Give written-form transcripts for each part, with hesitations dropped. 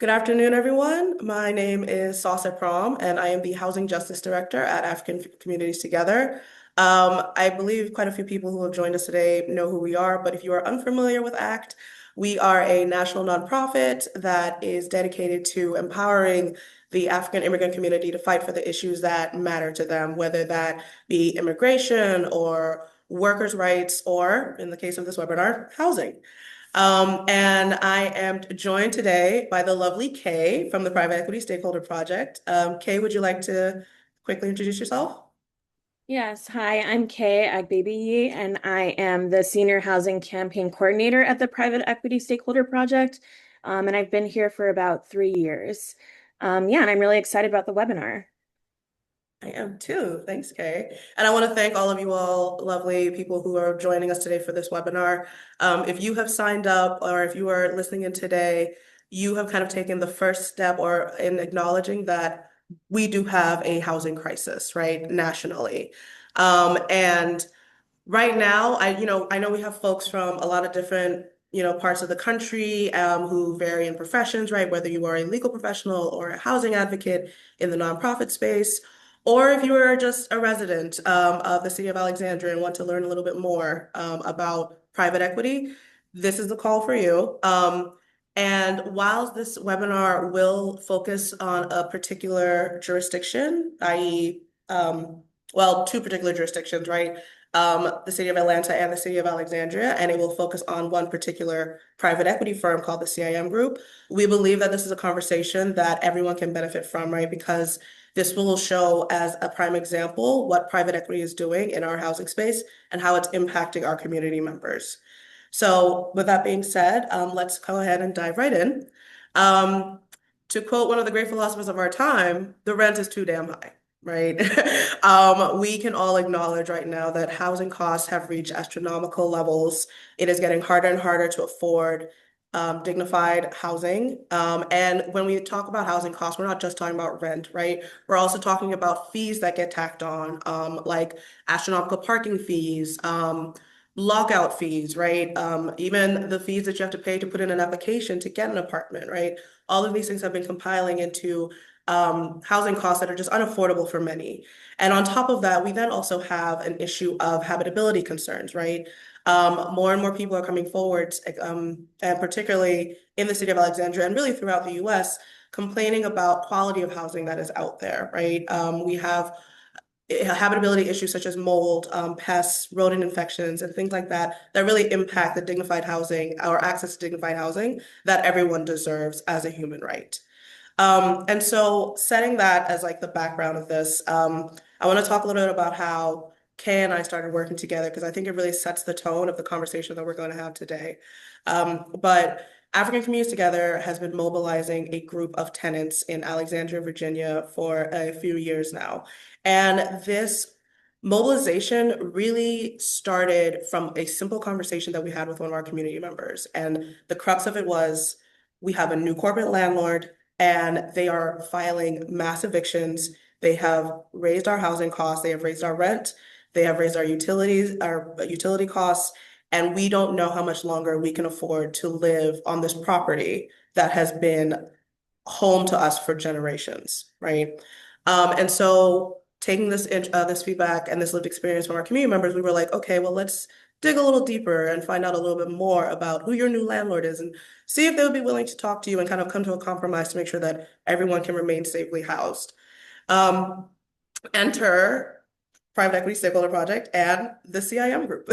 Good afternoon, everyone. My name is Sosseh Prom, and I am the Housing Justice Director at African Communities Together. I believe quite a few people who have joined us today know who we are, but if you are unfamiliar with ACT, we are a national nonprofit that is dedicated to empowering the African immigrant community to fight for the issues that matter to them, whether that be immigration or workers' rights, or in the case of this webinar, housing. And I am joined today by the lovely Kay from the Private Equity Stakeholder Project. Kay, would you like to quickly introduce yourself? Yes, hi, I'm Kay Agbebiyi, and I am the Senior Housing Campaign Coordinator at the Private Equity Stakeholder Project. And I've been here for about 3 years. Yeah, and I'm really excited about the webinar. I am too. Thanks, Kay. And I want to thank all of you all lovely people who are joining us today for this webinar. If you have signed up or if you are listening in today, you have kind of taken the first step or in acknowledging that we do have a housing crisis, right, nationally. And right now, I know we have folks from a lot of different, parts of the country who vary in professions, right? Whether you are a legal professional or a housing advocate in the nonprofit space, or if you are just a resident of the city of Alexandria and want to learn a little bit more about private equity, this is the call for you. And while this webinar will focus on a particular jurisdiction, i.e., well, two particular jurisdictions, right? The city of Atlanta and the city of Alexandria, and it will focus on one particular private equity firm called the CIM Group. We believe that this is a conversation that everyone can benefit from, right? Because this will show as a prime example what private equity is doing in our housing space and how it's impacting our community members. So with that being said, let's go ahead and dive right in. Um, to quote one of the great philosophers of our time, the rent is too damn high, right? We can all acknowledge right now that housing costs have reached astronomical levels. It is getting harder and harder to afford dignified housing. And when we talk about housing costs, we're not just talking about rent, right? We're also talking about fees that get tacked on, like astronomical parking fees, lockout fees, right? Even the fees that you have to pay to put in an application to get an apartment, right? All of these things have been compiling into housing costs that are just unaffordable for many. And on top of that, we then also have an issue of habitability concerns, right? More and more people are coming forward, and particularly in the city of Alexandria and really throughout the US, complaining about quality of housing that is out there, right? We have habitability issues such as mold, pests, rodent infections, and things like that that really impact the dignified housing or access to dignified housing that everyone deserves as a human right. And so setting that as like the background of this, I want to talk a little bit about how Kay and I started working together because I think it really sets the tone of the conversation that we're going to have today. But African Communities Together has been mobilizing a group of tenants in Alexandria, Virginia for a few years now. And this mobilization really started from a simple conversation that we had with one of our community members. And the crux of it was we have a new corporate landlord and they are filing mass evictions. They have raised our housing costs, they have raised our rent, they have raised our utilities, our utility costs, and we don't know how much longer we can afford to live on this property that has been home to us for generations, right? And so taking this feedback and this lived experience from our community members, we were like, okay, well, let's dig a little deeper and find out a little bit more about who your new landlord is and see if they would be willing to talk to you and kind of come to a compromise to make sure that everyone can remain safely housed. Um, Enter Private Equity Stakeholder Project and the CIM Group.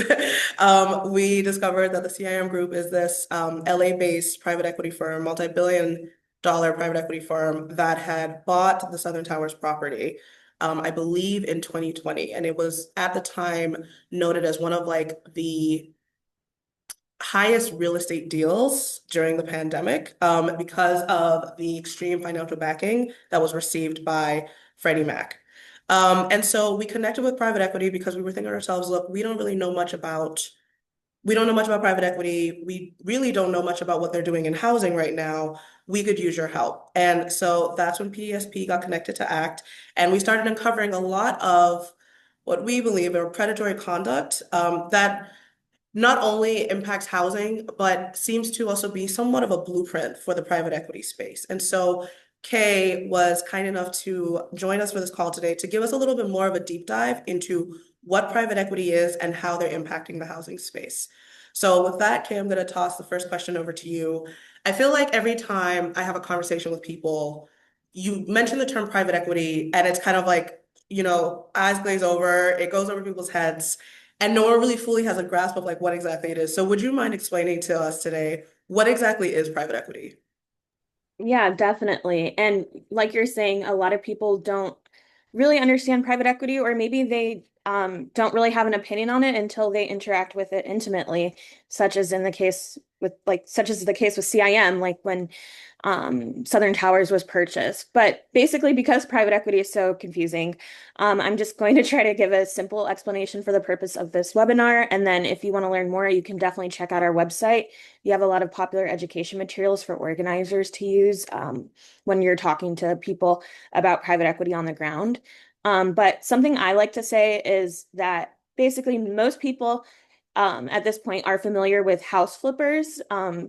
We discovered that the CIM Group is this LA-based private equity firm, multi-billion-dollar private equity firm that had bought the Southern Towers property, I believe in 2020. And it was at the time noted as one of like the highest real estate deals during the pandemic because of the extreme financial backing that was received by Freddie Mac. And so we connected with private equity because we were thinking to ourselves, look, we don't know much about private equity. We really don't know much about what they're doing in housing right now. We could use your help. And so that's when PESP got connected to ACT, and we started uncovering a lot of what we believe are predatory conduct that not only impacts housing, but seems to also be somewhat of a blueprint for the private equity space. And so Kay was kind enough to join us for this call today to give us a little bit more of a deep dive into what private equity is and how they're impacting the housing space. So with that, Kay, I'm going to toss the first question over to you. I feel like every time I have a conversation with people, you mention the term private equity, and it's kind of like, eyes glaze over, it goes over people's heads, and no one really fully has a grasp of like what exactly it is. So would you mind explaining to us today what exactly is private equity? Yeah, definitely. And like you're saying, a lot of people don't really understand private equity, or maybe they don't really have an opinion on it until they interact with it intimately, such as the case with CIM, like when Southern Towers was purchased. But basically, because private equity is so confusing, I'm just going to try to give a simple explanation for the purpose of this webinar. And then if you want to learn more, you can definitely check out our website. You have a lot of popular education materials for organizers to use when you're talking to people about private equity on the ground. But something I like to say is that basically most people at this point are familiar with house flippers.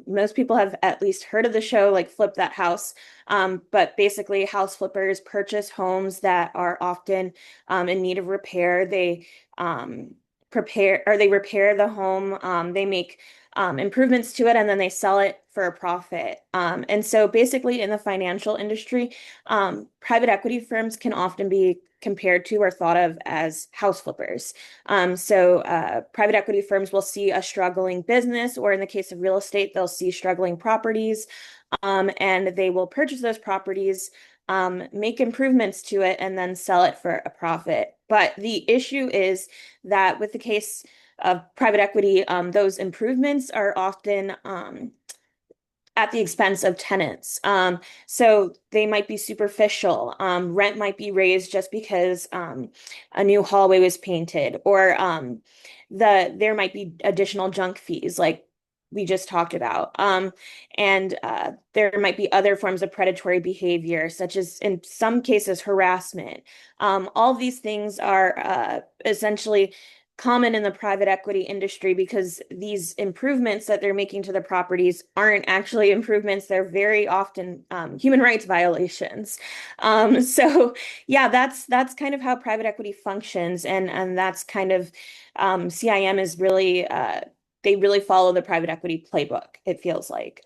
Most people have at least heard of the show, like Flip That House. But basically, house flippers purchase homes that are often in need of repair. They they repair the home. They make improvements to it, and then they sell it for a profit. And so basically in the financial industry, private equity firms can often be compared to or thought of as house flippers. Private equity firms will see a struggling business, or in the case of real estate, they'll see struggling properties, and they will purchase those properties, make improvements to it, and then sell it for a profit. But the issue is that with the case of private equity, those improvements are often at the expense of tenants. So they might be superficial. Rent might be raised just because a new hallway was painted, or there might be additional junk fees, like we just talked about. And there might be other forms of predatory behavior, such as in some cases harassment. All of these things are essentially common in the private equity industry because these improvements that they're making to the properties aren't actually improvements. They're very often human rights violations. So yeah, that's kind of how private equity functions, and that's kind of CIM is really they really follow the private equity playbook, it feels like.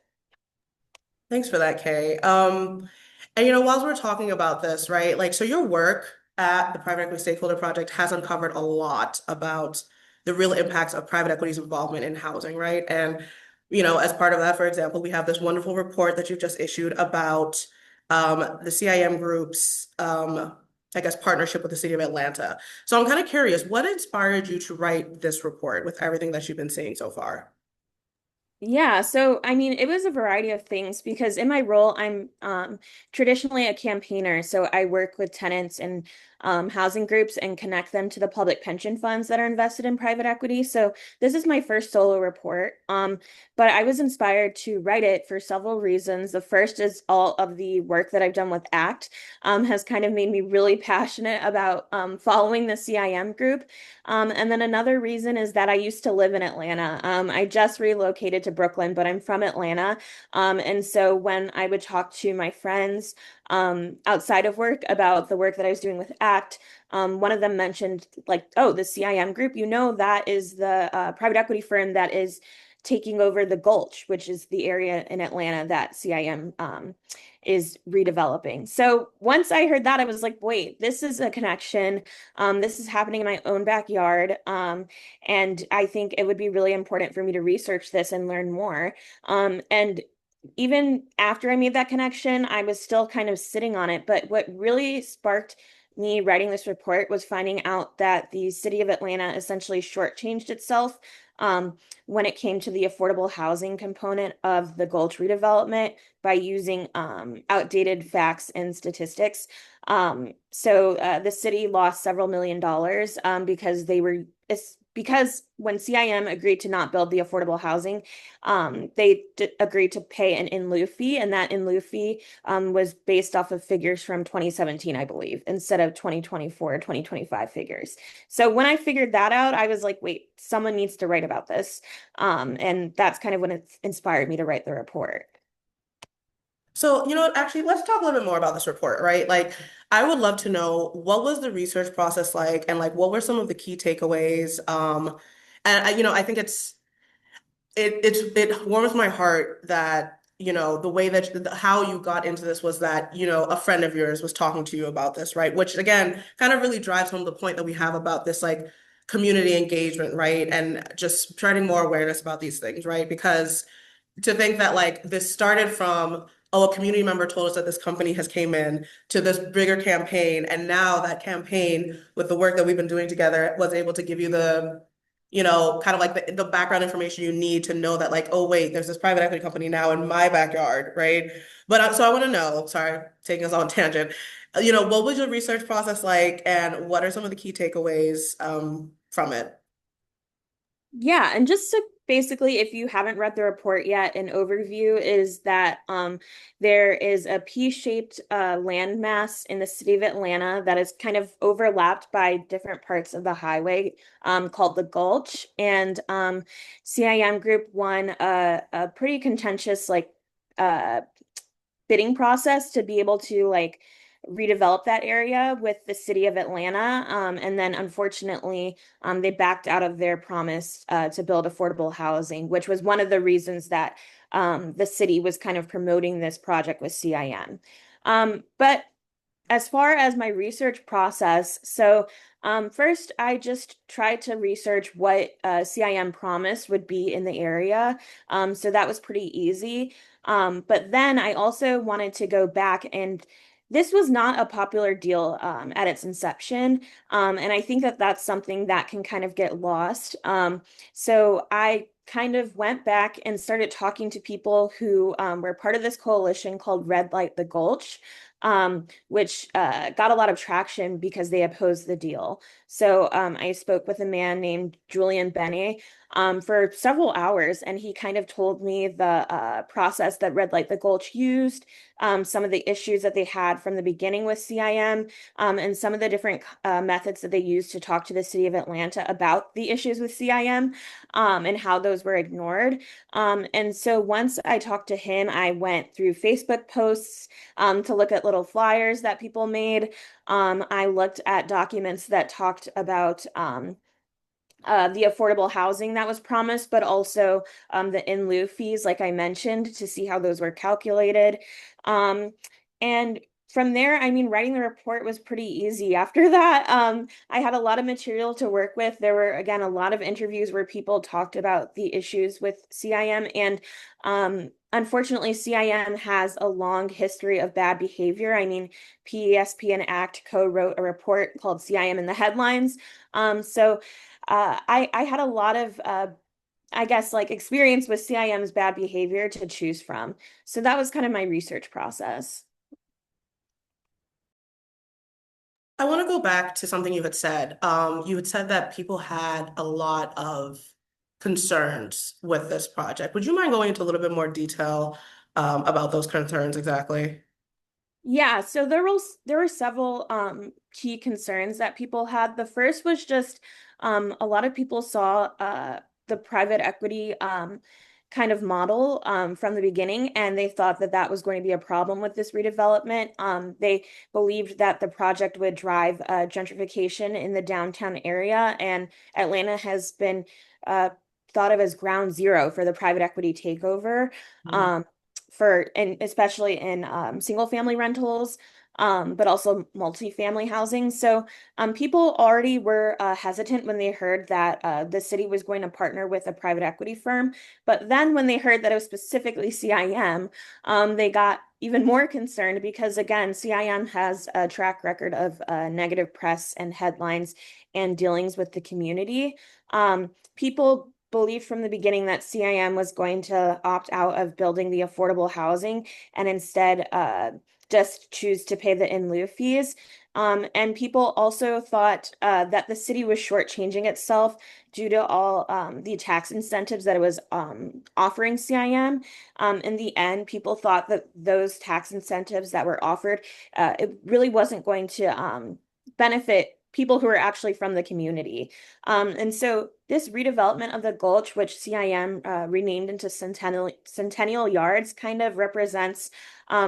Thanks for that, Kay. And while we're talking about this, right, like, so your work at the Private Equity Stakeholder Project has uncovered a lot about the real impacts of private equity's involvement in housing, right? And, as part of that, for example, we have this wonderful report that you've just issued about the CIM group's, I guess, partnership with the City of Atlanta. So I'm kind of curious, what inspired you to write this report with everything that you've been seeing so far? Yeah, so I mean, it was a variety of things because in my role, I'm traditionally a campaigner. So I work with tenants and housing groups and connect them to the public pension funds that are invested in private equity. So this is my first solo report. But I was inspired to write it for several reasons. The first is all of the work that I've done with ACT has kind of made me really passionate about following the CIM group. And then another reason is that I used to live in Atlanta. I just relocated to Brooklyn, but I'm from Atlanta. And so when I would talk to my friends outside of work about the work that I was doing with ACT, one of them mentioned, like, oh, the CIM group, that is the private equity firm that is taking over the Gulch, which is the area in Atlanta that CIM is redeveloping. So once I heard that, I was like, wait, this is a connection. This is happening in my own backyard. And I think it would be really important for me to research this and learn more. And even after I made that connection, I was still kind of sitting on it. But what really sparked me writing this report was finding out that the city of Atlanta essentially shortchanged itself when it came to the affordable housing component of the Gulch redevelopment by using outdated facts and statistics. The city lost several $1 million because they were because when CIM agreed to not build the affordable housing, they agreed to pay an in lieu fee, and that in lieu fee was based off of figures from 2017, I believe, instead of 2024 or 2025 figures. So when I figured that out, I was like, wait, someone needs to write about this. And that's kind of when it inspired me to write the report. So, you know what, actually, let's talk a little bit more about this report, right? Like, I would love to know what was the research process like and like what were some of the key takeaways? And I think it warms my heart that, the way that how you got into this was that, a friend of yours was talking to you about this, right? Which again, kind of really drives home the point that we have about this like community engagement, right? And just spreading more awareness about these things, right? Because to think that like this started from, oh, a community member told us that this company has came in to this bigger campaign, and now that campaign with the work that we've been doing together was able to give you the, kind of like the background information you need to know that like, oh wait, there's this private equity company now in my backyard, right? But so I want to know, sorry, taking us on a tangent, what was your research process like, and what are some of the key takeaways from it? Yeah, and just to basically, if you haven't read the report yet, an overview is that there is a P-shaped landmass in the city of Atlanta that is kind of overlapped by different parts of the highway called the Gulch. And CIM Group won a pretty contentious uh, bidding process to be able to like redevelop that area with the city of Atlanta. And then unfortunately, they backed out of their promise to build affordable housing, which was one of the reasons that the city was kind of promoting this project with CIM. But as far as my research process, so first I just tried to research what CIM promised would be in the area. So that was pretty easy. But then I also wanted to go back, and this was not a popular deal at its inception. And I think that that's something that can kind of get lost. So I kind of went back and started talking to people who were part of this coalition called Red Light the Gulch, which got a lot of traction because they opposed the deal. So I spoke with a man named Julian Benney for several hours, and he kind of told me the process that Red Light the Gulch used, some of the issues that they had from the beginning with CIM, and some of the different methods that they used to talk to the city of Atlanta about the issues with CIM, and how those were ignored. And so once I talked to him, I went through Facebook posts to look at little flyers that people made. I looked at documents that talked about the affordable housing that was promised, but also the in lieu fees, like I mentioned, to see how those were calculated. Um, and from there, I mean, writing the report was pretty easy. After that, I had a lot of material to work with. There were, again, a lot of interviews where people talked about the issues with CIM. And unfortunately, CIM has a long history of bad behavior. I mean, PESP and ACT co-wrote a report called CIM in the Headlines. I had a lot of I guess like experience with CIM's bad behavior to choose from. So that was kind of my research process. I want to go back to something you had said. You had said that people had a lot of concerns with this project. Would you mind going into a little bit more detail about those concerns exactly? Yeah, so there were several key concerns that people had. The first was just a lot of people saw the private equity kind of model from the beginning, and they thought that that was going to be a problem with this redevelopment. They believed that the project would drive gentrification in the downtown area, and Atlanta has been uh, thought of as ground zero for the private equity takeover. Mhm. Um, and especially in single family rentals, but also multifamily housing. So people already were hesitant when they heard that the city was going to partner with a private equity firm. But then when they heard that it was specifically CIM, they got even more concerned because, again, CIM has a track record of negative press and headlines and dealings with the community. People believed from the beginning that CIM was going to opt out of building the affordable housing and instead just choose to pay the in lieu fees. And people also thought that the city was shortchanging itself due to all the tax incentives that it was offering CIM. In the end, people thought that those tax incentives that were offered, it really wasn't going to benefit people who are actually from the community. And so this redevelopment of the Gulch, which CIM renamed into Centennial Yards, kind of represents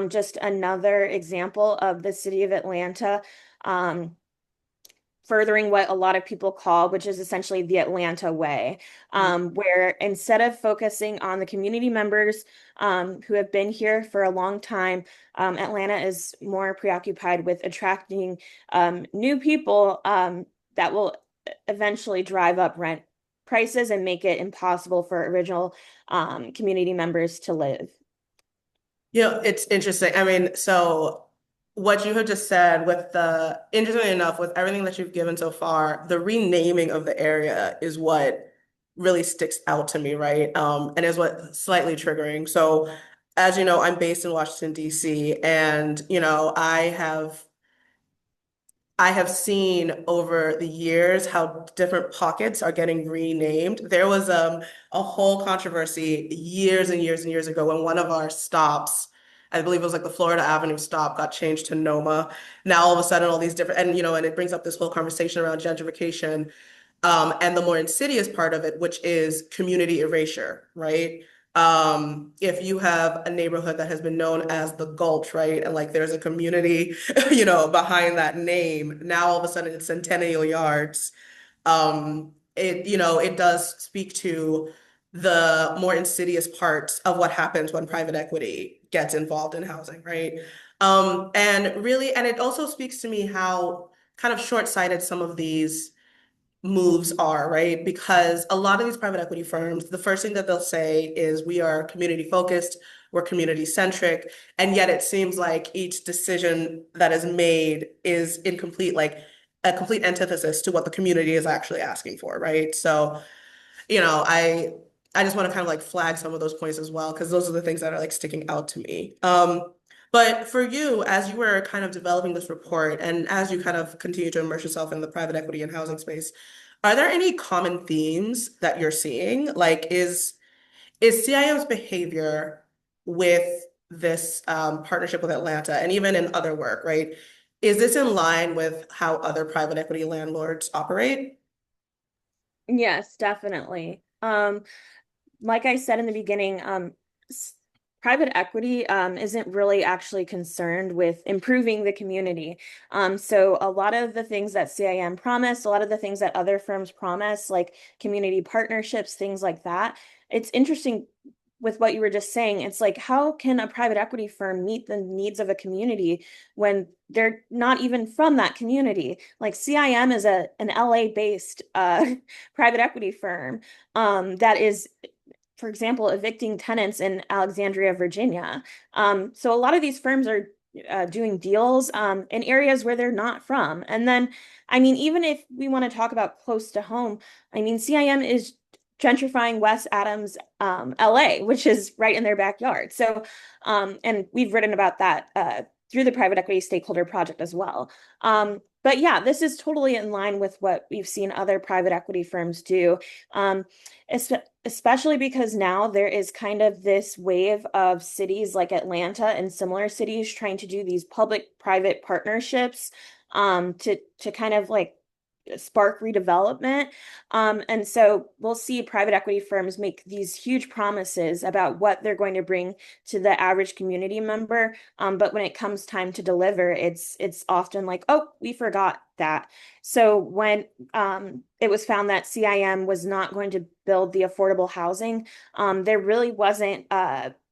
just another example of the city of Atlanta um, furthering what a lot of people call, which is essentially the Atlanta way, where instead of focusing on the community members who have been here for a long time, Atlanta is more preoccupied with attracting new people that will eventually drive up rent prices and make it impossible for original community members to live. It's interesting. I mean, so what you have just said with interestingly enough, with everything that you've given so far, the renaming of the area is what really sticks out to me, right? And is what slightly triggering. So, as you know, I'm based in Washington, D.C., and, I have seen over the years how different pockets are getting renamed. There was a whole controversy years and years and years ago when one of our stops, I believe it was like the Florida Avenue stop, got changed to Noma. Now all of a sudden, all these different, and it brings up this whole conversation around gentrification, and the more insidious part of it, which is community erasure, right? If you have a neighborhood that has been known as the Gulch, right, and like there's a community, behind that name, now all of a sudden it's Centennial Yards. It does speak to the more insidious parts of what happens when private equity gets involved in housing, right? And it also speaks to me how kind of short-sighted some of these moves are, right? Because a lot of these private equity firms, the first thing that they'll say is we are community focused, we're community centric, and yet it seems like each decision that is made is incomplete, like a complete antithesis to what the community is actually asking for, right? So, I just want to kind of like flag some of those points as well, because those are the things that are like sticking out to me. But for you, as you were kind of developing this report and as you kind of continue to immerse yourself in the private equity and housing space, are there any common themes that you're seeing? Like, is CIO's behavior with this partnership with Atlanta and even in other work, right? Is this in line with how other private equity landlords operate? Yes, definitely. Like I said in the beginning, s- private equity isn't really actually concerned with improving the community. So a lot of the things that CIM promised, a lot of the things that other firms promise, like community partnerships, things like that. It's interesting with what you were just saying. It's like, how can a private equity firm meet the needs of a community when they're not even from that community? Like CIM is an LA based private equity firm that is, for example, evicting tenants in Alexandria, Virginia. So a lot of these firms are doing deals in areas where they're not from. And then, I mean, even if we want to talk about close to home, I mean, CIM is gentrifying West Adams, LA, which is right in their backyard. So, and we've written about that through the Private Equity Stakeholder Project as well. But yeah, this is totally in line with what we've seen other private equity firms do. Um, Especially because now there is kind of this wave of cities like Atlanta and similar cities trying to do these public-private partnerships to kind of like spark redevelopment. And so we'll see private equity firms make these huge promises about what they're going to bring to the average community member. But when it comes time to deliver, it's often like, oh, we forgot that. So when it was found that CIM was not going to build the affordable housing, there really wasn't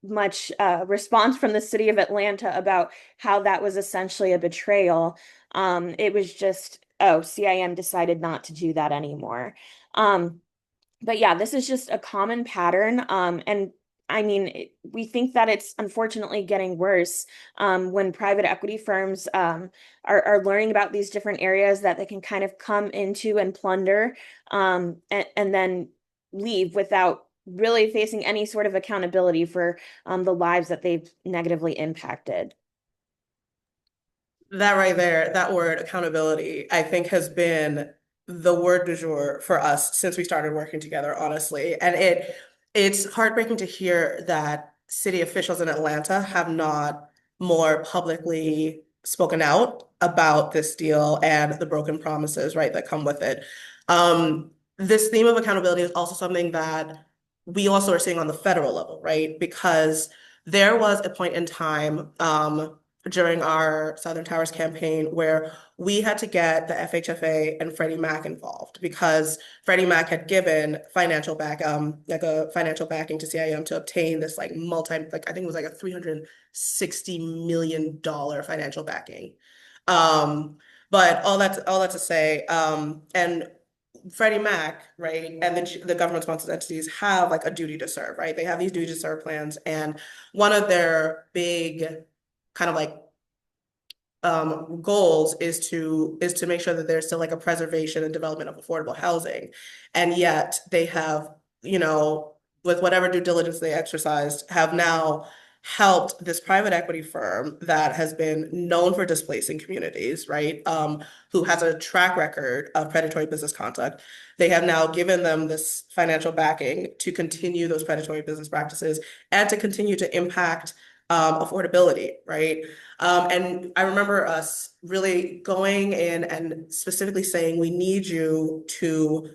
much response from the city of Atlanta about how that was essentially a betrayal. It was just, oh, CIM decided not to do that anymore. Um, but yeah, this is just a common pattern. And I mean, we think that it's unfortunately getting worse when private equity firms are learning about these different areas that they can kind of come into and plunder, and then leave without really facing any sort of accountability for the lives that they've negatively impacted. That right there, that word accountability, I think has been the word du jour for us since we started working together, honestly. And it's heartbreaking to hear that city officials in Atlanta have not more publicly spoken out about this deal and the broken promises, right, that come with it. This theme of accountability is also something that we also are seeing on the federal level, right? Because there was a point in time, during our Southern Towers campaign where we had to get the FHFA and Freddie Mac involved because Freddie Mac had given like a financial backing to CIM to obtain this like like I think it was like a $360 million financial backing. Um, but all that to say, and Freddie Mac, right, and the government-sponsored entities have like a duty to serve, right? They have these duty to serve plans, and one of their big kind of like goals is to make sure that there's still like a preservation and development of affordable housing. And yet they have, you know, with whatever due diligence they exercised, have now helped this private equity firm that has been known for displacing communities, right? Who has a track record of predatory business conduct. They have now given them this financial backing to continue those predatory business practices and to continue to impact affordability, right? And I remember us really going in and specifically saying, we need you to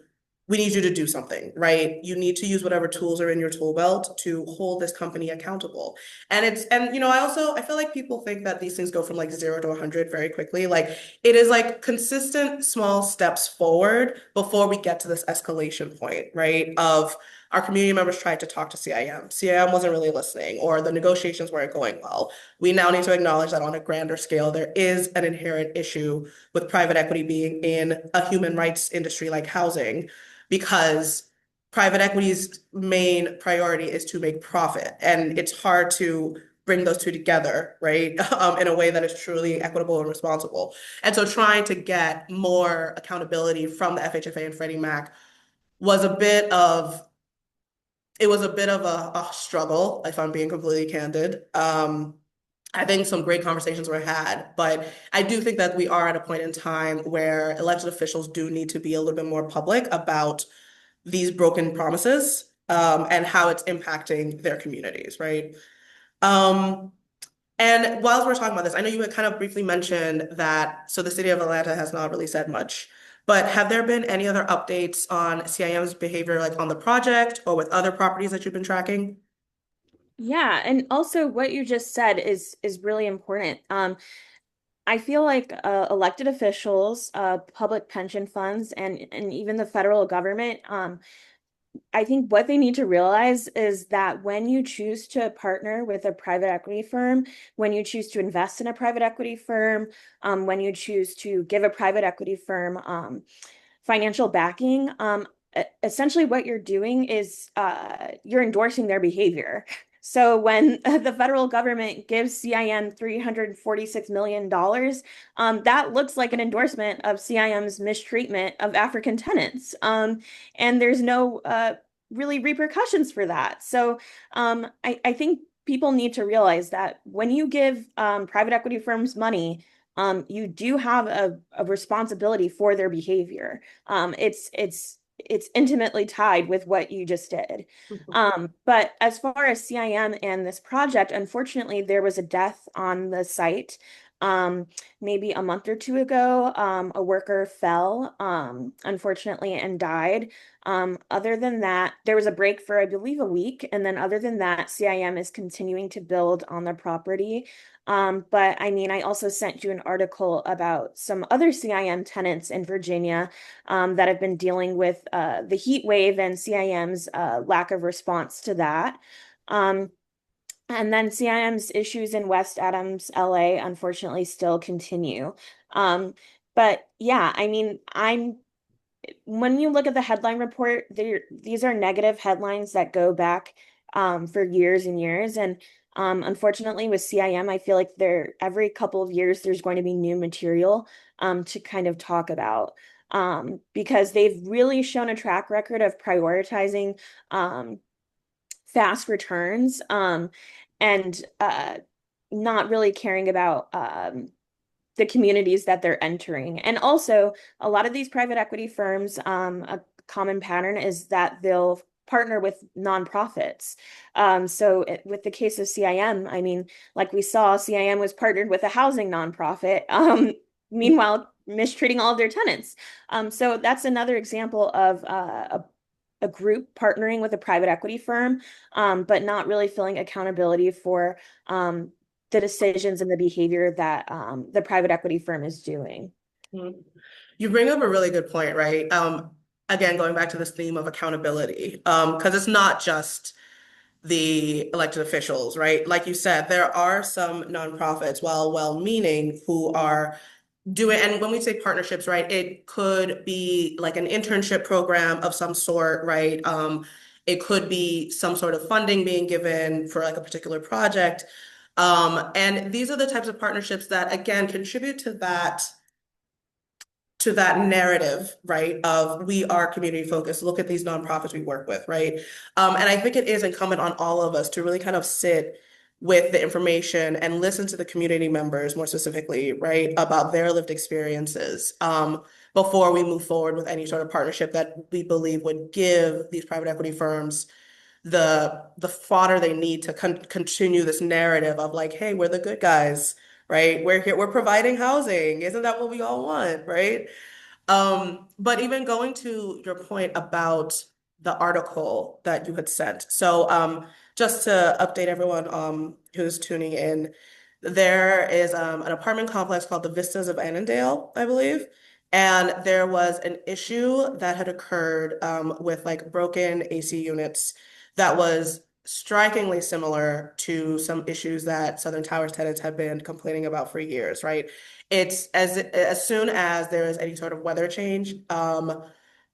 do something, right? You need to use whatever tools are in your tool belt to hold this company accountable. And you know, I feel like people think that these things go from like 0 to 100 very quickly. Like it is like consistent small steps forward before we get to this escalation point, right? Of our community members tried to talk to CIM. CIM wasn't really listening, or the negotiations weren't going well. We now need to acknowledge that on a grander scale, there is an inherent issue with private equity being in a human rights industry like housing, because private equity's main priority is to make profit. And it's hard to bring those two together, right? In a way that is truly equitable and responsible. And so trying to get more accountability from the FHFA and Freddie Mac was a bit of it was a bit of a struggle, if I'm being completely candid. I think some great conversations were had, but I do think that we are at a point in time where elected officials do need to be a little bit more public about these broken promises, and how it's impacting their communities, right? Um, and while we're talking about this, I know you had kind of briefly mentioned that, so the city of Atlanta has not really said much, but have there been any other updates on CIM's behavior, like on the project or with other properties that you've been tracking? Yeah, and also what you just said is really important. I feel like elected officials, public pension funds, and even the federal government, I think what they need to realize is that when you choose to partner with a private equity firm, when you choose to invest in a private equity firm, when you choose to give a private equity firm financial backing, essentially what you're doing is you're endorsing their behavior. So when the federal government gives CIM $346 million, that looks like an endorsement of CIM's mistreatment of African tenants. And there's no really repercussions for that. So I think people need to realize that when you give private equity firms money, you do have a responsibility for their behavior. It's intimately tied with what you just did. But as far as CIM and this project, unfortunately, there was a death on the site. Maybe a month or two ago, a worker fell, unfortunately, and died. Other than that, there was a break for, I believe, a week. And then other than that, CIM is continuing to build on the property. But I mean, I also sent you an article about some other CIM tenants in Virginia that have been dealing with the heat wave and CIM's lack of response to that. Um, and then CIM's issues in West Adams, LA, unfortunately still continue. Um, but yeah, I mean, when you look at the headline report, these are negative headlines that go back for years and years. And unfortunately, with CIM, I feel like every couple of years there's going to be new material to kind of talk about. because they've really shown a track record of prioritizing fast returns, and not really caring about the communities that they're entering. And also, a lot of these private equity firms, a common pattern is that they'll partner with nonprofits. With the case of CIM, I mean, like we saw, CIM was partnered with a housing nonprofit, meanwhile mistreating all of their tenants. So that's another example of a group partnering with a private equity firm, but not really feeling accountability for the decisions and the behavior that the private equity firm is doing. Mhm. You bring up a really good point, right? Again, going back to this theme of accountability, because it's not just the elected officials, right? Like you said, there are some nonprofits, while well-meaning, who are doing, and when we say partnerships, right, it could be like an internship program of some sort, right? It could be some sort of funding being given for like a particular project. And these are the types of partnerships that, again, contribute to that narrative, right, of we are community focused. Look at these nonprofits we work with, right? And I think it is incumbent on all of us to really kind of sit with the information and listen to the community members more specifically, right, about their lived experiences, before we move forward with any sort of partnership that we believe would give these private equity firms the fodder they need to continue this narrative of like, hey, we're the good guys, right? We're here, we're providing housing. Isn't that what we all want, right? But even going to your point about the article that you had sent. So, just to update everyone, who's tuning in, there is an apartment complex called the Vistas of Annandale, I believe. And there was an issue that had occurred with like broken AC units that was strikingly similar to some issues that Southern Towers tenants have been complaining about for years, right? It's as soon as there is any sort of weather change,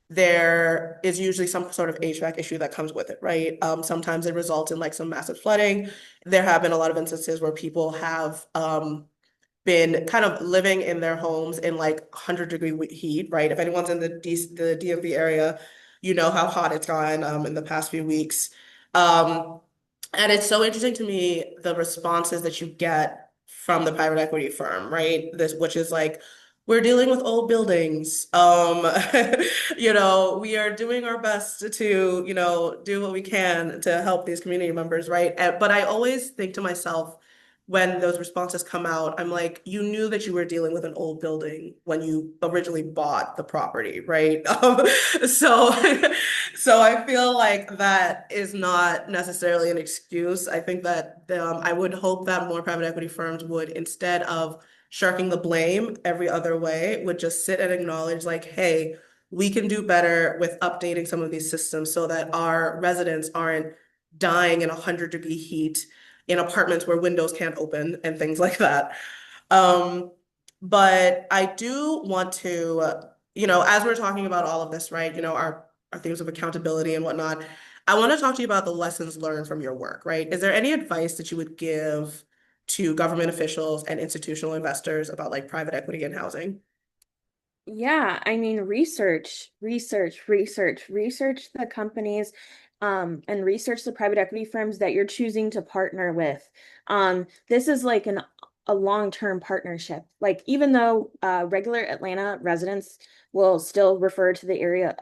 there is usually some sort of HVAC issue that comes with it, right? Sometimes it results in like some massive flooding. There have been a lot of instances where people have been kind of living in their homes in like 100-degree heat, right? If anyone's in the DMV area, you know how hot it's gotten in the past few weeks. Um, and it's so interesting to me the responses that you get from the private equity firm, right? This, which is like, we're dealing with old buildings. We are doing our best to, do what we can to help these community members, right? But I always think to myself, when those responses come out, I'm like, you knew that you were dealing with an old building when you originally bought the property, right? So, so I feel like that is not necessarily an excuse. I think that I would hope that more private equity firms would, instead of sharking the blame every other way, would just sit and acknowledge, like, hey, we can do better with updating some of these systems so that our residents aren't dying in 100-degree heat in apartments where windows can't open and things like that. Um, but I do want to, as we're talking about all of this, right, our themes of accountability and whatnot, I want to talk to you about the lessons learned from your work, right? Is there any advice that you would give to government officials and institutional investors about like private equity and housing? Yeah, I mean, research the companies, and research the private equity firms that you're choosing to partner with. This is like a long-term partnership. Like even though regular Atlanta residents will still refer to the area,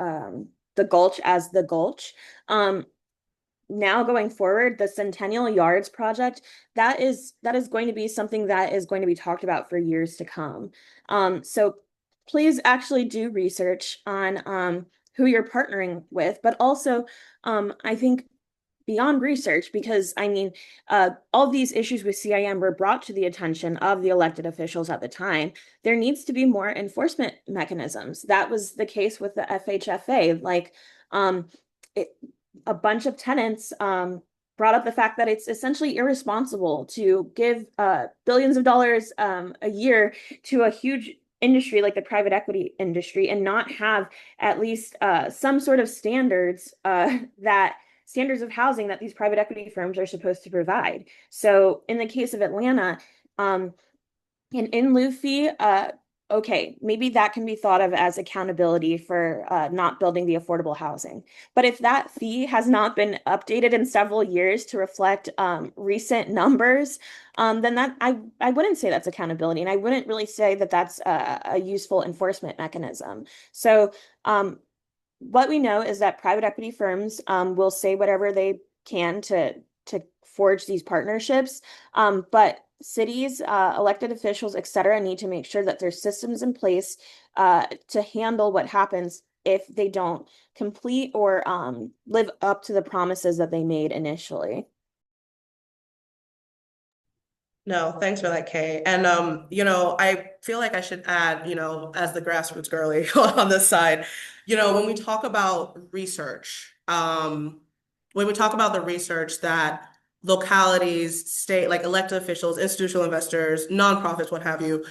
the Gulch as the Gulch, now going forward, the Centennial Yards project, that is going to be something that is going to be talked about for years to come. So please actually do research on who you're partnering with, but also I think beyond research, because I mean, all these issues with CIM were brought to the attention of the elected officials at the time. There needs to be more enforcement mechanisms. That was the case with the FHFA. Like, it, a bunch of tenants brought up the fact that it's essentially irresponsible to give billions of dollars a year to a huge industry like the private equity industry and not have at least some sort of that standards of housing that these private equity firms are supposed to provide. So in the case of Atlanta, an in lieu fee okay, maybe that can be thought of as accountability for not building the affordable housing. But if that fee has not been updated in several years to reflect recent numbers, then I wouldn't say that's accountability, and I wouldn't really say that that's a useful enforcement mechanism. So um, what we know is that private equity firms will say whatever they can to forge these partnerships, but cities, elected officials, et cetera, need to make sure that there's systems in place to handle what happens if they don't complete or live up to the promises that they made initially. No, thanks for that, Kay. And I feel like I should add, as the grassroots girly on this side, when we talk about research, when we talk about the research that localities, state, like elected officials, institutional investors, nonprofits, what have you,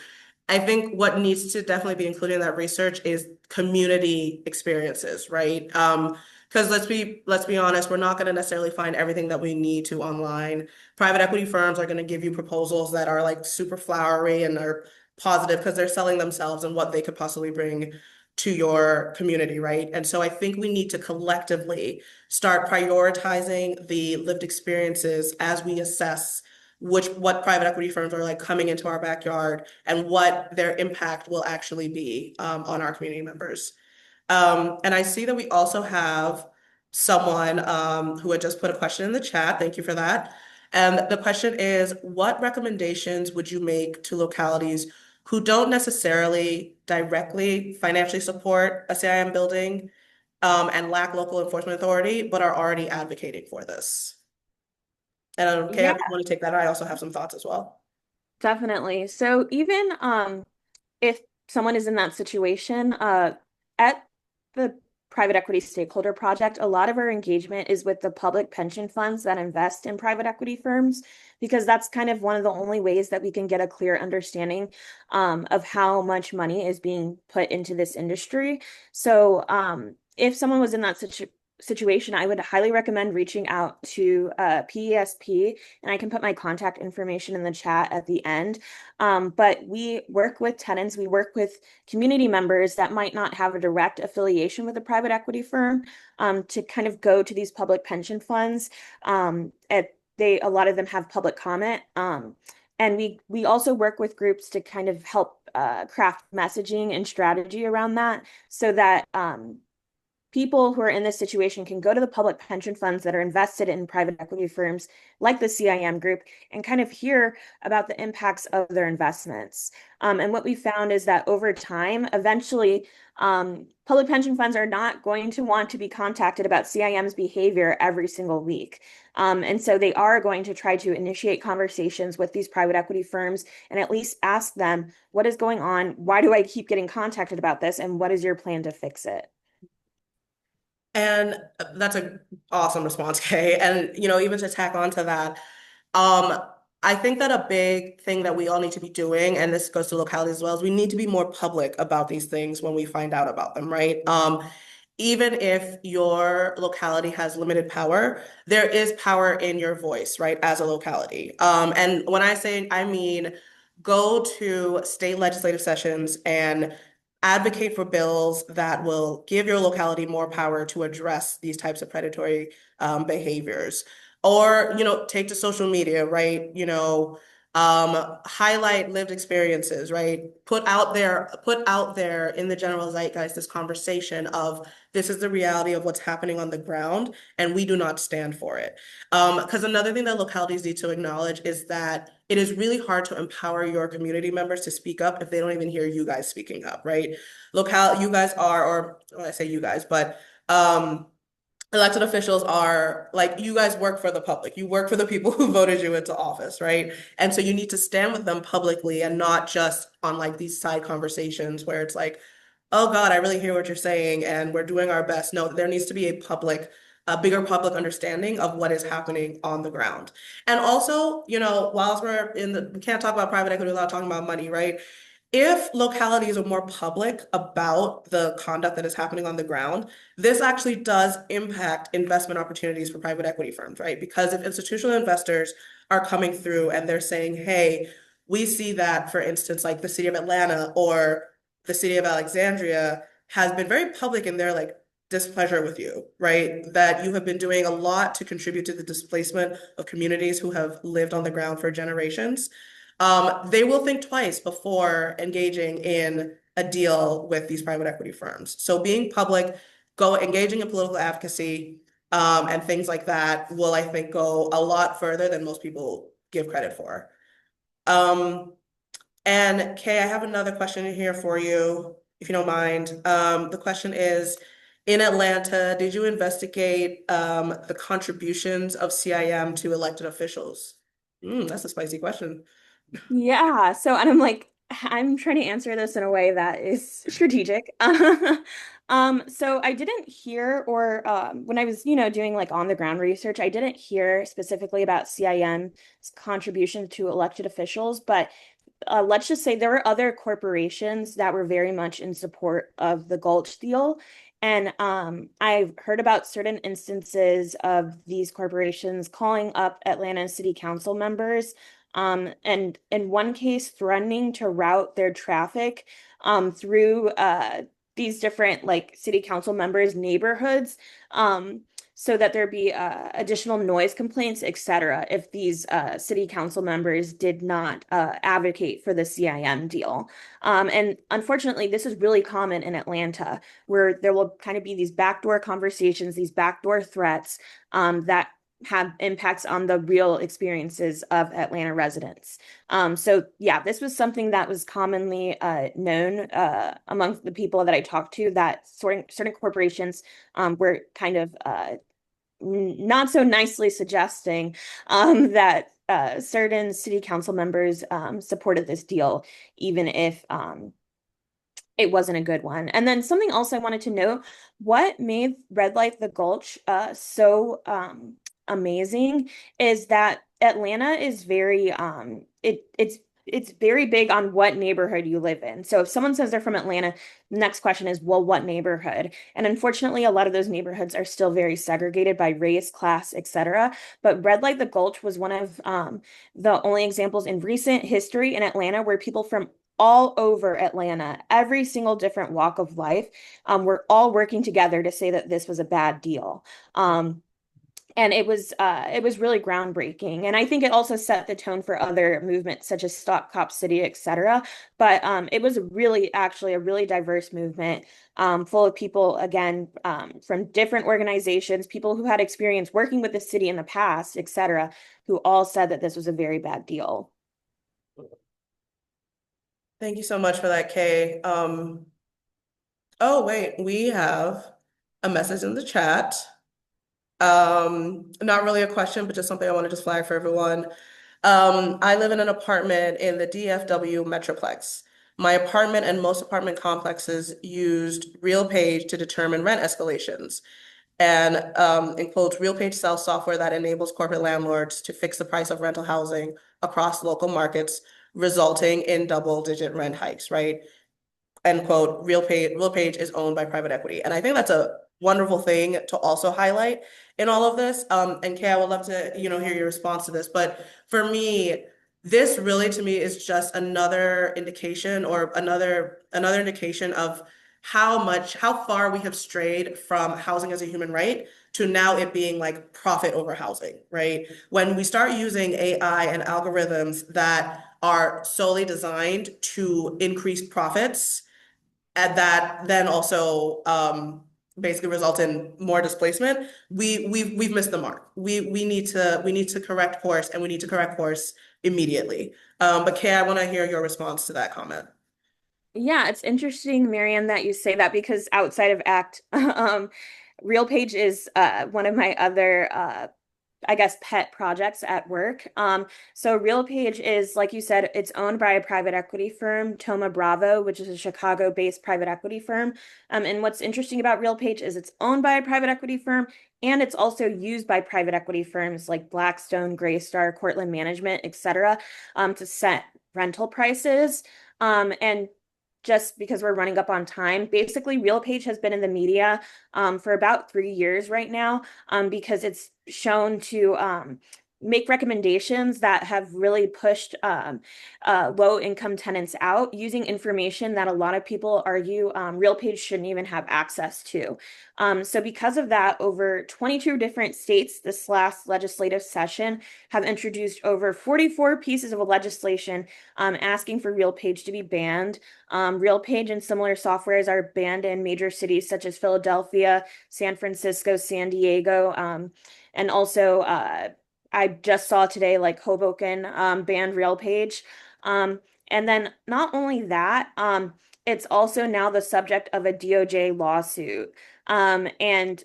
I think what needs to definitely be included in that research is community experiences, right? Because let's be honest, we're not going to necessarily find everything that we need to online. Private equity firms are going to give you proposals that are like super flowery and are positive because they're selling themselves and what they could possibly bring to your community, right? And so I think we need to collectively start prioritizing the lived experiences as we assess what private equity firms are like coming into our backyard and what their impact will actually be on our community members. And I see that we also have someone who had just put a question in the chat. Thank you for that. And the question is, what recommendations would you make to localities who don't necessarily directly financially support a CIM building and lack local enforcement authority, but are already advocating for this? And okay, Yeah, I want to take that. I also have some thoughts as well. definitely. So even if someone is in that situation, at the Private Equity Stakeholder Project, a lot of our engagement is with the public pension funds that invest in private equity firms, because that's kind of one of the only ways that we can get a clear understanding of how much money is being put into this industry. So if someone was in that situation, I would highly recommend reaching out to PESP, and I can put my contact information in the chat at the end. But we work with tenants, we work with community members that might not have a direct affiliation with a private equity firm to kind of go to these public pension funds. A lot of them have public comment. And we also work with groups to kind of help craft messaging and strategy around that so that people who are in this situation can go to the public pension funds that are invested in private equity firms like the CIM group and kind of hear about the impacts of their investments. And what we found is that over time, eventually, public pension funds are not going to want to be contacted about CIM's behavior every single week. And so they are going to try to initiate conversations with these private equity firms and at least ask them, what is going on? Why do I keep getting contacted about this? And what is your plan to fix it? And that's an awesome response, Kay. And even to tack on to that, um, I think that a big thing that we all need to be doing, and this goes to localities as well, is we need to be more public about these things when we find out about them, right? Even if your locality has limited power, there is power in your voice, right, as a locality. And when I say, I mean, go to state legislative sessions and advocate for bills that will give your locality more power to address these types of predatory behaviors. Or, take to social media, right? Highlight lived experiences, right? Put out there in the general zeitgeist this conversation of this is the reality of what's happening on the ground, and we do not stand for it. Because another thing that localities need to acknowledge is that it is really hard to empower your community members to speak up if they don't even hear you guys speaking up, right? You guys are, or well, I say you guys, but elected officials are like, you guys work for the public. You work for the people who voted you into office, right? And so you need to stand with them publicly and not just on like these side conversations where it's like, oh God, I really hear what you're saying and we're doing our best. No, there needs to be a bigger public understanding of what is happening on the ground. And also, whilst we can't talk about private equity without talking about money, right? If localities are more public about the conduct that is happening on the ground, this actually does impact investment opportunities for private equity firms, right? Because if institutional investors are coming through and they're saying, hey, we see that, for instance, like the city of Atlanta or the city of Alexandria has been very public in their like displeasure with you, right? That you have been doing a lot to contribute to the displacement of communities who have lived on the ground for generations. They will think twice before engaging in a deal with these private equity firms. So being public, go engaging in political advocacy, and things like that will, I think, go a lot further than most people give credit for. Um, and Kay, I have another question in here for you, if you don't mind. The question is, in Atlanta, did you investigate the contributions of CIM to elected officials? That's a spicy question. Yeah, so and I'm like, I'm trying to answer this in a way that is strategic. So I didn't hear or when I was, doing like on the ground research, I didn't hear specifically about CIM's contribution to elected officials, but let's just say there were other corporations that were very much in support of the Gulch deal. And I've heard about certain instances of these corporations calling up Atlanta City Council members, and in one case, threatening to route their traffic through these different like city council members' neighborhoods. So that there be additional noise complaints, et cetera, if these city council members did not advocate for the CIM deal. And unfortunately, this is really common in Atlanta, where there will kind of be these backdoor conversations, these backdoor threats that have impacts on the real experiences of Atlanta residents. So yeah, this was something that was commonly known among the people that I talked to, that certain corporations were kind of not so nicely suggesting that certain city council members supported this deal, even if it wasn't a good one. And then something else I wanted to note, what made Red Light the Gulch so amazing is that Atlanta is very it's very big on what neighborhood you live in. So if someone says they're from Atlanta, the next question is, well, what neighborhood? And unfortunately, a lot of those neighborhoods are still very segregated by race, class, etc. But Red Light the Gulch was one of the only examples in recent history in Atlanta where people from all over Atlanta, every single different walk of life, were all working together to say that this was a bad deal. And it was really groundbreaking. And I think it also set the tone for other movements such as Stop Cop City, etc. But it was really actually a really diverse movement, full of people, again, from different organizations, people who had experience working with the city in the past, etc., who all said that this was a very bad deal. Thank you so much for that, Kay. Oh, wait, we have a message in the chat. Not really a question, but just something I want to just flag for everyone. I live in an apartment in the DFW Metroplex. My apartment and most apartment complexes used RealPage to determine rent escalations. And in quotes, RealPage sells software that enables corporate landlords to fix the price of rental housing across local markets, resulting in double-digit rent hikes, right? End quote. RealPage is owned by private equity. And I think that's a wonderful thing to also highlight in all of this. And Kay, I would love to, hear your response to this. But for me, this really to me is just another indication or another indication of how far we have strayed from housing as a human right to now it being like profit over housing, right? When we start using AI and algorithms that are solely designed to increase profits, and that then also basically result in more displacement, we've missed the mark. We need to correct course, and we need to correct course immediately. But Kay, I want to hear your response to that comment. Yeah, it's interesting, Marianne, that you say that because outside of ACT, RealPage is one of my other I guess, pet projects at work. So RealPage is, like you said, it's owned by a private equity firm, Thoma Bravo, which is a Chicago-based private equity firm. And what's interesting about RealPage is it's owned by a private equity firm, and it's also used by private equity firms like Blackstone, Greystar, Cortland Management, et cetera, to set rental prices. And just because we're running up on time, basically RealPage has been in the media for about 3 years right now, because it's shown to make recommendations that have really pushed low income tenants out using information that a lot of people argue RealPage shouldn't even have access to. So because of that, over 22 different states this last legislative session have introduced over 44 pieces of legislation asking for RealPage to be banned. RealPage and similar softwares are banned in major cities such as Philadelphia, San Francisco, San Diego, and also I just saw today like Hoboken banned RealPage. Um, and then not only that, it's also now the subject of a DOJ lawsuit. And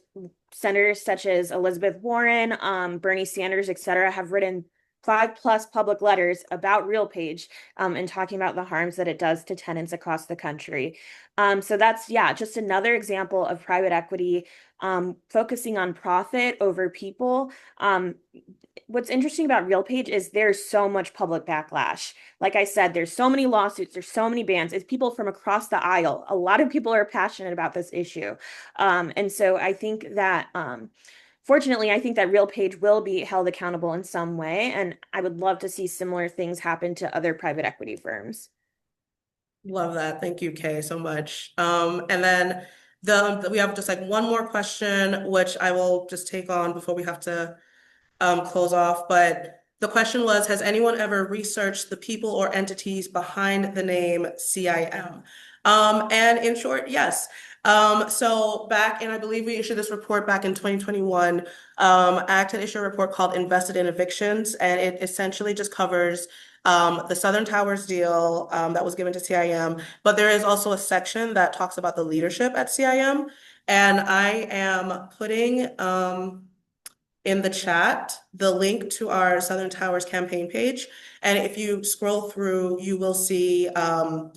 senators such as Elizabeth Warren, Bernie Sanders, et cetera, have written 5+ public letters about RealPage and talking about the harms that it does to tenants across the country. So that's, yeah, just another example of private equity focusing on profit over people. What's interesting about RealPage is there's so much public backlash. Like I said, there's so many lawsuits, there's so many bans. It's people from across the aisle. A lot of people are passionate about this issue. And so I think that fortunately, I think that RealPage will be held accountable in some way, and I would love to see similar things happen to other private equity firms. Love that. Thank you, Kay, so much. And then we have just like one more question, which I will just take on before we have to close off. But the question was, has anyone ever researched the people or entities behind the name CIM? And in short, yes. So back in, I believe we issued this report back in 2021. ACT had issued a report called Invested in Evictions, and it essentially just covers the Southern Towers deal that was given to CIM. But there is also a section that talks about the leadership at CIM. And I am putting in the chat the link to our Southern Towers campaign page. And if you scroll through, you will see a link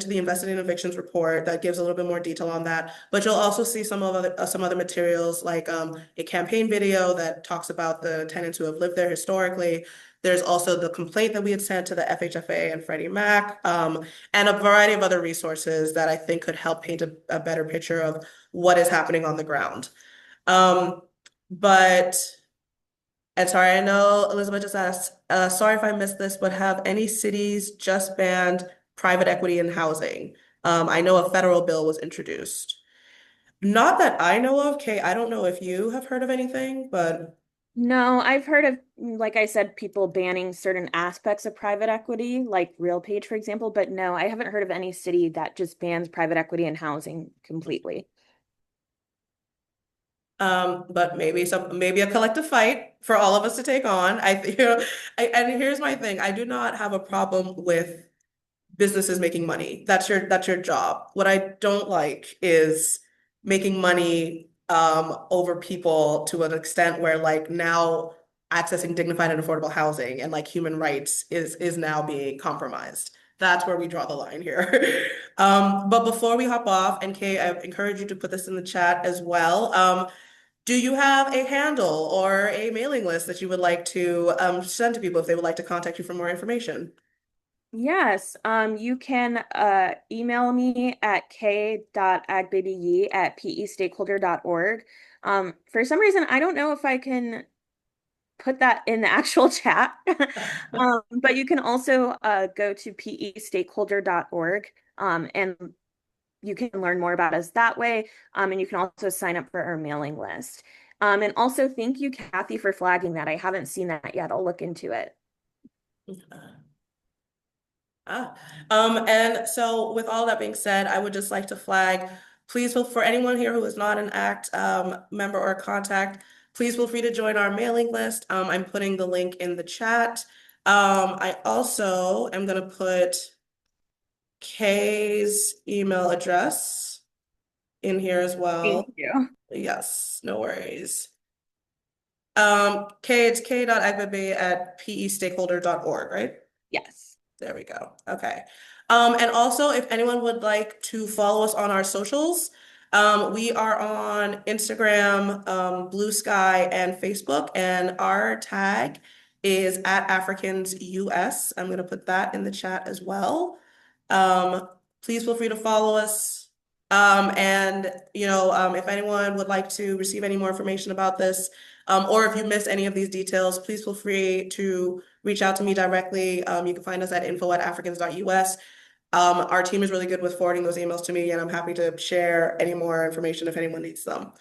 to the Invested in Evictions report that gives a little bit more detail on that. But you'll also see some other materials like a campaign video that talks about the tenants who have lived there historically. There's also the complaint that we had sent to the FHFA and Freddie Mac, and a variety of other resources that I think could help paint a better picture of what is happening on the ground. Um, but, and sorry, I know Elizabeth just asked, sorry if I missed this, but have any cities just banned private equity in housing? I know a federal bill was introduced. Not that I know of, Kay. I don't know if you have heard of anything, but No, I've heard of, like I said, people banning certain aspects of private equity, like RealPage, for example, but no, I haven't heard of any city that just bans private equity in housing completely. but maybe a collective fight for all of us to take on. And here's my thing. I do not have a problem with businesses making money. That's your job. What I don't like is making money over people to an extent where like now accessing dignified and affordable housing and like human rights is now being compromised. That's where we draw the line here. But before we hop off, and Kay, I encourage you to put this in the chat as well. Do you have a handle or a mailing list that you would like to send to people if they would like to contact you for more information? Yes, you can email me at k.agbebiyi@pestakeholder.org. For some reason, I don't know if I can put that in the actual chat. But you can also go to pestakeholder.org and you can learn more about us that way. And you can also sign up for our mailing list. And also, thank you, Kathy, for flagging that. I haven't seen that yet. I'll look into it. Ah, and so with all that being said, I would just like to flag, please feel for anyone here who is not an ACT member or contact, please feel free to join our mailing list. I'm putting the link in the chat. I also am gonna put Kay's email address in here as Thank well. you. Yes, no worries. Kay, it's k.agbebiyi@pestakeholder.org, right? Yes. There we go. Okay. And also, if anyone would like to follow us on our socials, we are on Instagram, Blue Sky, and Facebook, and our tag is at Africans US. I'm going to put that in the chat as well. Um, Please feel free to follow us. If anyone would like to receive any more information about this, or if you missed any of these details, please feel free to reach out to me directly. You can find us at info@africans.us. Our team is really good with forwarding those emails to me, and I'm happy to share any more information if anyone needs them.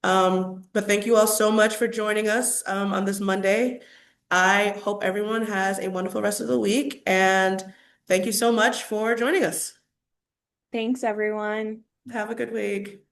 But thank you all so much for joining us on this Monday. I hope everyone has a wonderful rest of the week, and thank you so much for joining us. Thanks, everyone. Have a good week.